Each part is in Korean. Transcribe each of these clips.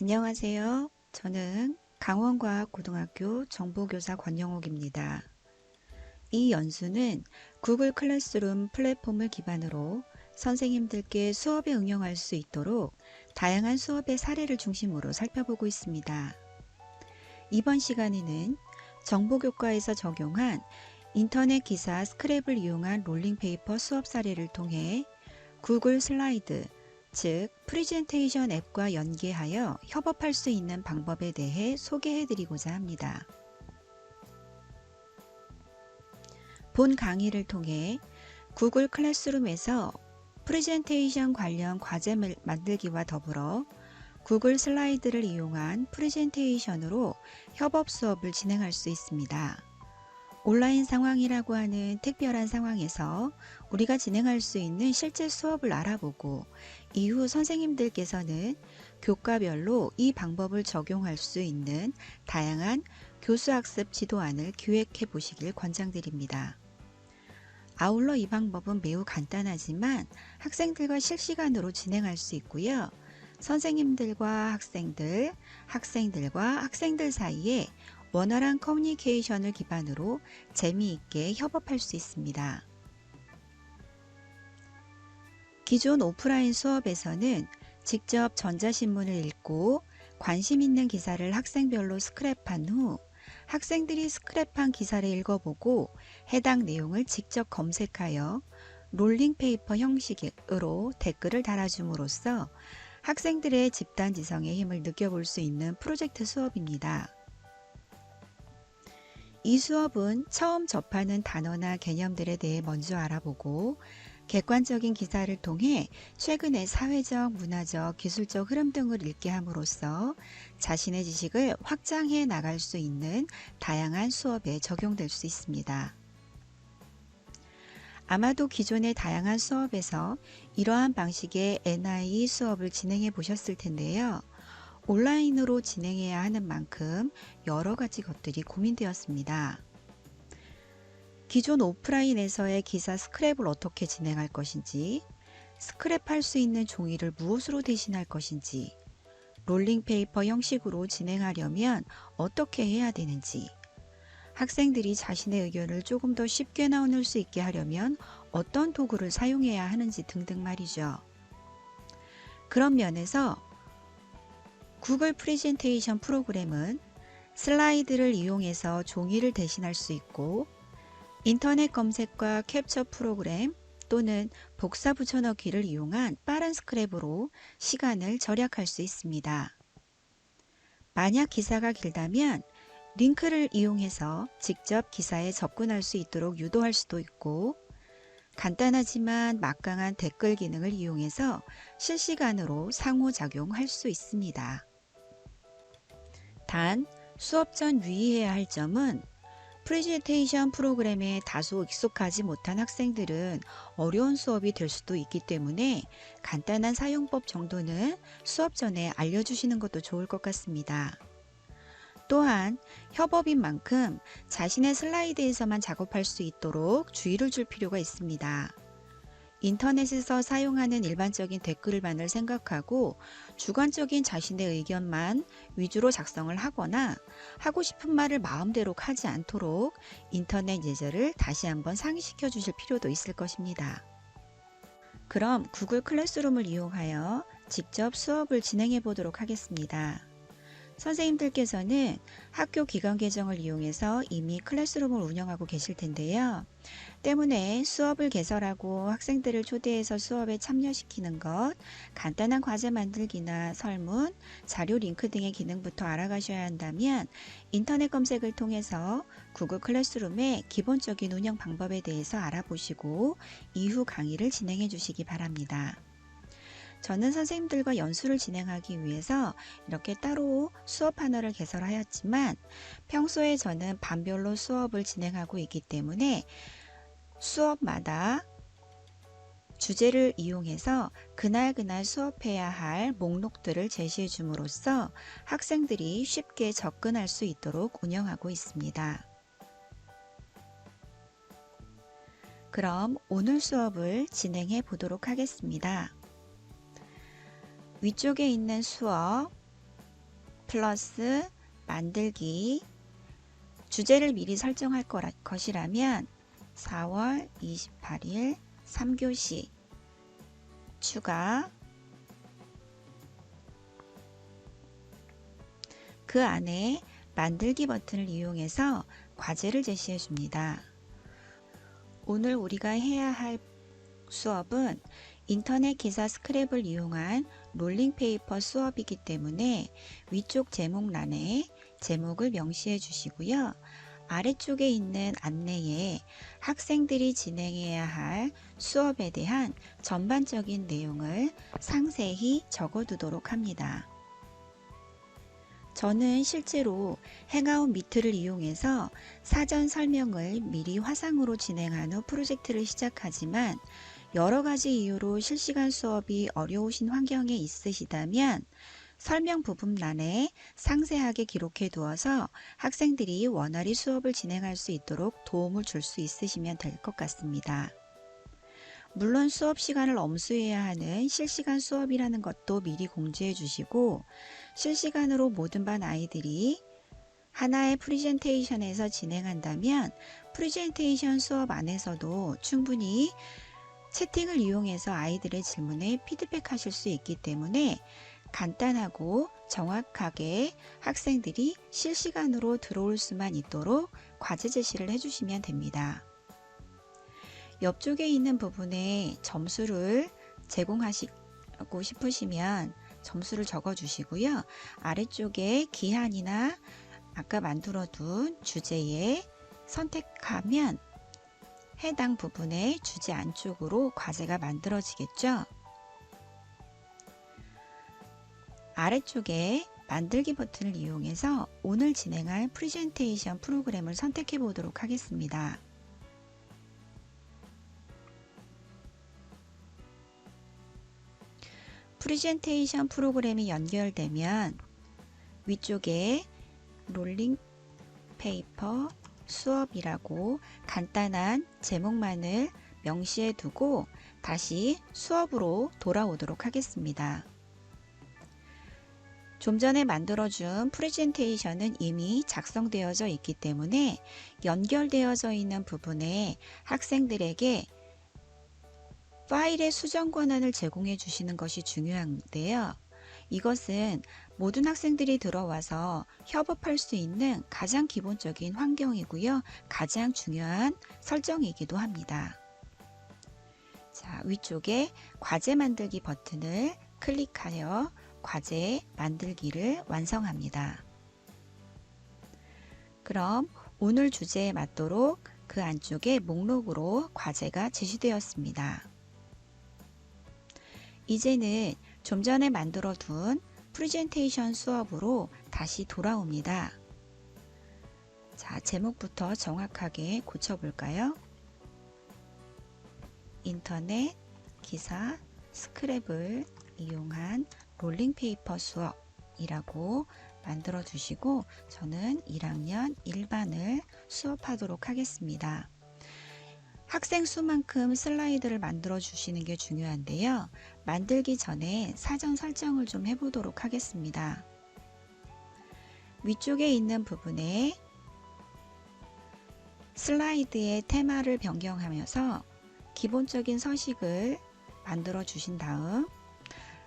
안녕하세요. 저는 강원과학고등학교 정보교사 권영옥입니다. 이 연수는 구글 클래스룸 플랫폼을 기반으로 선생님들께 수업에 응용할 수 있도록 다양한 수업의 사례를 중심으로 살펴보고 있습니다. 이번 시간에는 정보교과에서 적용한 인터넷 기사 스크랩을 이용한 롤링페이퍼 수업 사례를 통해 구글 슬라이드, 즉 프리젠테이션 앱과 연계하여 협업할 수 있는 방법에 대해 소개해 드리고자 합니다. 본 강의를 통해 구글 클래스룸에서 프리젠테이션 관련 과제 만들기와 더불어 구글 슬라이드를 이용한 프리젠테이션으로 협업 수업을 진행할 수 있습니다. 온라인 상황이라고 하는 특별한 상황에서 우리가 진행할 수 있는 실제 수업을 알아보고 이후 선생님들께서는 교과별로 이 방법을 적용할 수 있는 다양한 교수학습 지도안을 기획해 보시길 권장드립니다. 아울러 이 방법은 매우 간단하지만 학생들과 실시간으로 진행할 수 있고요. 선생님들과 학생들과 학생들 사이에 원활한 커뮤니케이션을 기반으로 재미있게 협업할 수 있습니다. 기존 오프라인 수업에서는 직접 전자신문을 읽고 관심 있는 기사를 학생별로 스크랩한 후 학생들이 스크랩한 기사를 읽어보고 해당 내용을 직접 검색하여 롤링페이퍼 형식으로 댓글을 달아줌으로써 학생들의 집단지성의 힘을 느껴볼 수 있는 프로젝트 수업입니다. 이 수업은 처음 접하는 단어나 개념들에 대해 먼저 알아보고 객관적인 기사를 통해 최근의 사회적, 문화적, 기술적 흐름 등을 읽게 함으로써 자신의 지식을 확장해 나갈 수 있는 다양한 수업에 적용될 수 있습니다. 아마도 기존의 다양한 수업에서 이러한 방식의 NIE 수업을 진행해 보셨을 텐데요. 온라인으로 진행해야 하는 만큼 여러 가지 것들이 고민되었습니다. 기존 오프라인에서의 기사 스크랩을 어떻게 진행할 것인지, 스크랩할 수 있는 종이를 무엇으로 대신할 것인지, 롤링페이퍼 형식으로 진행하려면 어떻게 해야 되는지, 학생들이 자신의 의견을 조금 더 쉽게 나눌 수 있게 하려면 어떤 도구를 사용해야 하는지 등등 말이죠. 그런 면에서 구글 프레젠테이션 프로그램은 슬라이드를 이용해서 종이를 대신할 수 있고 인터넷 검색과 캡처 프로그램 또는 복사 붙여넣기를 이용한 빠른 스크랩으로 시간을 절약할 수 있습니다. 만약 기사가 길다면 링크를 이용해서 직접 기사에 접근할 수 있도록 유도할 수도 있고 간단하지만 막강한 댓글 기능을 이용해서 실시간으로 상호작용할 수 있습니다. 단 수업 전 유의해야 할 점은 프레젠테이션 프로그램에 다소 익숙하지 못한 학생들은 어려운 수업이 될 수도 있기 때문에 간단한 사용법 정도는 수업 전에 알려주시는 것도 좋을 것 같습니다. 또한 협업인 만큼 자신의 슬라이드에서만 작업할 수 있도록 주의를 줄 필요가 있습니다. 인터넷에서 사용하는 일반적인 댓글만을 생각하고 주관적인 자신의 의견만 위주로 작성을 하거나 하고 싶은 말을 마음대로 하지 않도록 인터넷 예절을 다시 한번 상기시켜 주실 필요도 있을 것입니다. 그럼 구글 클래스룸을 이용하여 직접 수업을 진행해 보도록 하겠습니다. 선생님들께서는 학교 기관 계정을 이용해서 이미 클래스룸을 운영하고 계실 텐데요. 때문에 수업을 개설하고 학생들을 초대해서 수업에 참여시키는 것, 간단한 과제 만들기나 설문, 자료 링크 등의 기능부터 알아가셔야 한다면 인터넷 검색을 통해서 구글 클래스룸의 기본적인 운영 방법에 대해서 알아보시고 이후 강의를 진행해 주시기 바랍니다. 저는 선생님들과 연수를 진행하기 위해서 이렇게 따로 수업 하나를 개설하였지만 평소에 저는 반별로 수업을 진행하고 있기 때문에 수업마다 주제를 이용해서 그날 수업해야 할 목록들을 제시해 줌으로써 학생들이 쉽게 접근할 수 있도록 운영하고 있습니다. 그럼 오늘 수업을 진행해 보도록 하겠습니다. 위쪽에 있는 수업, 플러스 만들기 주제를 미리 설정할 것이라면 4월 28일 3교시 추가 그 안에 만들기 버튼을 이용해서 과제를 제시해 줍니다. 오늘 우리가 해야 할 수업은 인터넷 기사 스크랩을 이용한 롤링페이퍼 수업이기 때문에 위쪽 제목란에 제목을 명시해 주시고요. 아래쪽에 있는 안내에 학생들이 진행해야 할 수업에 대한 전반적인 내용을 상세히 적어두도록 합니다. 저는 실제로 행아웃 미트를 이용해서 사전 설명을 미리 화상으로 진행한 후 프로젝트를 시작하지만 여러 가지 이유로 실시간 수업이 어려우신 환경에 있으시다면 설명 부분란에 상세하게 기록해 두어서 학생들이 원활히 수업을 진행할 수 있도록 도움을 줄 수 있으시면 될 것 같습니다. 물론 수업 시간을 엄수해야 하는 실시간 수업이라는 것도 미리 공지해 주시고 실시간으로 모든 반 아이들이 하나의 프레젠테이션에서 진행한다면 프레젠테이션 수업 안에서도 충분히 채팅을 이용해서 아이들의 질문에 피드백하실 수 있기 때문에 간단하고 정확하게 학생들이 실시간으로 들어올 수만 있도록 과제 제시를 해주시면 됩니다. 옆쪽에 있는 부분에 점수를 제공하시고 싶으시면 점수를 적어 주시고요. 아래쪽에 기한이나 아까 만들어둔 주제에 선택하면 해당 부분의 주제 안쪽으로 과제가 만들어지겠죠. 아래쪽에 만들기 버튼을 이용해서 오늘 진행할 프레젠테이션 프로그램을 선택해 보도록 하겠습니다. 프레젠테이션 프로그램이 연결되면 위쪽에 롤링 페이퍼 수업이라고 간단한 제목만을 명시해 두고 다시 수업으로 돌아오도록 하겠습니다. 좀 전에 만들어준 프레젠테이션은 이미 작성되어져 있기 때문에 연결되어져 있는 부분에 학생들에게 파일의 수정 권한을 제공해 주시는 것이 중요한데요. 이것은 모든 학생들이 들어와서 협업할 수 있는 가장 기본적인 환경이고요. 가장 중요한 설정이기도 합니다. 자, 위쪽에 과제 만들기 버튼을 클릭하여 과제 만들기를 완성합니다. 그럼 오늘 주제에 맞도록 그 안쪽에 목록으로 과제가 제시되었습니다. 이제는 좀 전에 만들어 둔 프레젠테이션 수업으로 다시 돌아옵니다. 자, 제목부터 정확하게 고쳐볼까요? 인터넷 기사 스크랩을 이용한 롤링페이퍼 수업이라고 만들어 두시고 저는 1학년 1반을 수업하도록 하겠습니다. 학생 수만큼 슬라이드를 만들어 주시는 게 중요한데요. 만들기 전에 사전 설정을 좀 해보도록 하겠습니다. 위쪽에 있는 부분에 슬라이드의 테마를 변경하면서 기본적인 서식을 만들어 주신 다음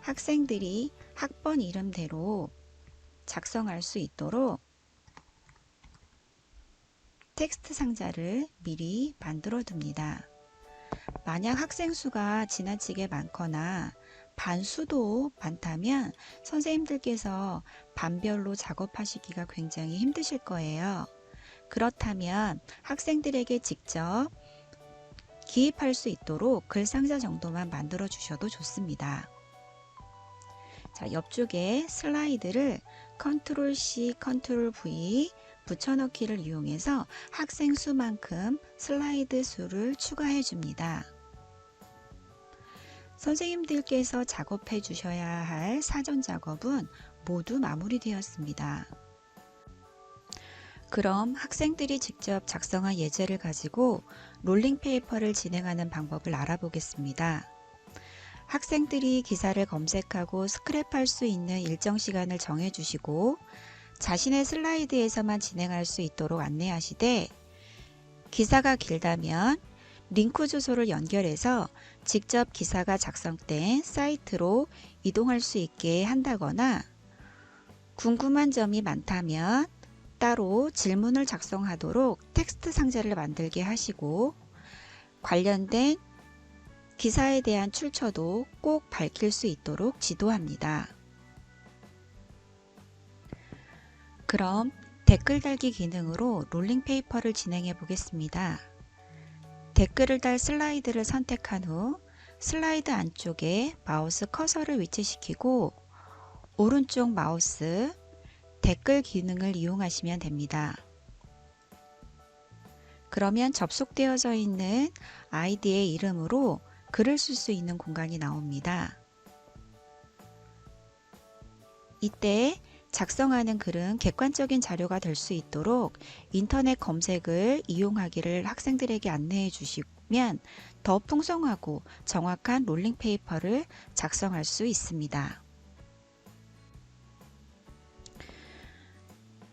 학생들이 학번 이름대로 작성할 수 있도록 텍스트 상자를 미리 만들어 둡니다. 만약 학생 수가 지나치게 많거나 반수도 많다면 선생님들께서 반별로 작업하시기가 굉장히 힘드실 거예요. 그렇다면 학생들에게 직접 기입할 수 있도록 글 상자 정도만 만들어 주셔도 좋습니다. 자, 옆쪽에 슬라이드를 컨트롤 C, 컨트롤 V 붙여넣기를 이용해서 학생 수만큼 슬라이드 수를 추가해 줍니다. 선생님들께서 작업해 주셔야 할 사전 작업은 모두 마무리되었습니다. 그럼 학생들이 직접 작성한 예제를 가지고 롤링페이퍼를 진행하는 방법을 알아보겠습니다. 학생들이 기사를 검색하고 스크랩할 수 있는 일정 시간을 정해주시고 자신의 슬라이드에서만 진행할 수 있도록 안내하시되, 기사가 길다면 링크 주소를 연결해서 직접 기사가 작성된 사이트로 이동할 수 있게 한다거나, 궁금한 점이 많다면 따로 질문을 작성하도록 텍스트 상자를 만들게 하시고, 관련된 기사에 대한 출처도 꼭 밝힐 수 있도록 지도합니다. 그럼 댓글 달기 기능으로 롤링 페이퍼를 진행해 보겠습니다. 댓글을 달 슬라이드를 선택한 후 슬라이드 안쪽에 마우스 커서를 위치시키고 오른쪽 마우스 댓글 기능을 이용하시면 됩니다. 그러면 접속되어져 있는 아이디의 이름으로 글을 쓸 수 있는 공간이 나옵니다. 이때 작성하는 글은 객관적인 자료가 될 수 있도록 인터넷 검색을 이용하기를 학생들에게 안내해 주시면 더 풍성하고 정확한 롤링 페이퍼를 작성할 수 있습니다.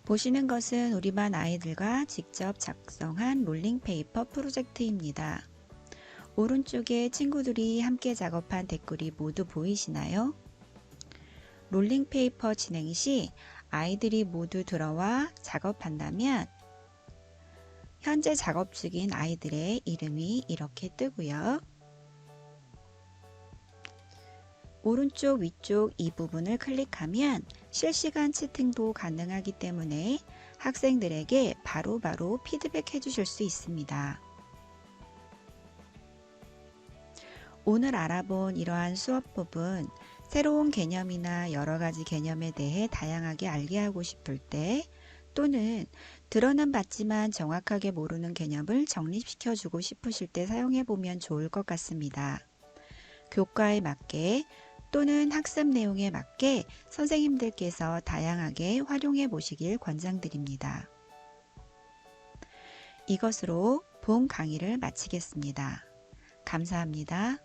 보시는 것은 우리 반 아이들과 직접 작성한 롤링 페이퍼 프로젝트입니다. 오른쪽에 친구들이 함께 작업한 댓글이 모두 보이시나요? 롤링 페이퍼 진행 시 아이들이 모두 들어와 작업한다면 현재 작업 중인 아이들의 이름이 이렇게 뜨고요. 오른쪽 위쪽 이 부분을 클릭하면 실시간 채팅도 가능하기 때문에 학생들에게 바로바로 피드백해 주실 수 있습니다. 오늘 알아본 이러한 수업법은 새로운 개념이나 여러 가지 개념에 대해 다양하게 알게 하고 싶을 때, 또는 들어는 봤지만 정확하게 모르는 개념을 정립시켜 주고 싶으실 때 사용해 보면 좋을 것 같습니다. 교과에 맞게 또는 학습 내용에 맞게 선생님들께서 다양하게 활용해 보시길 권장드립니다. 이것으로 본 강의를 마치겠습니다. 감사합니다.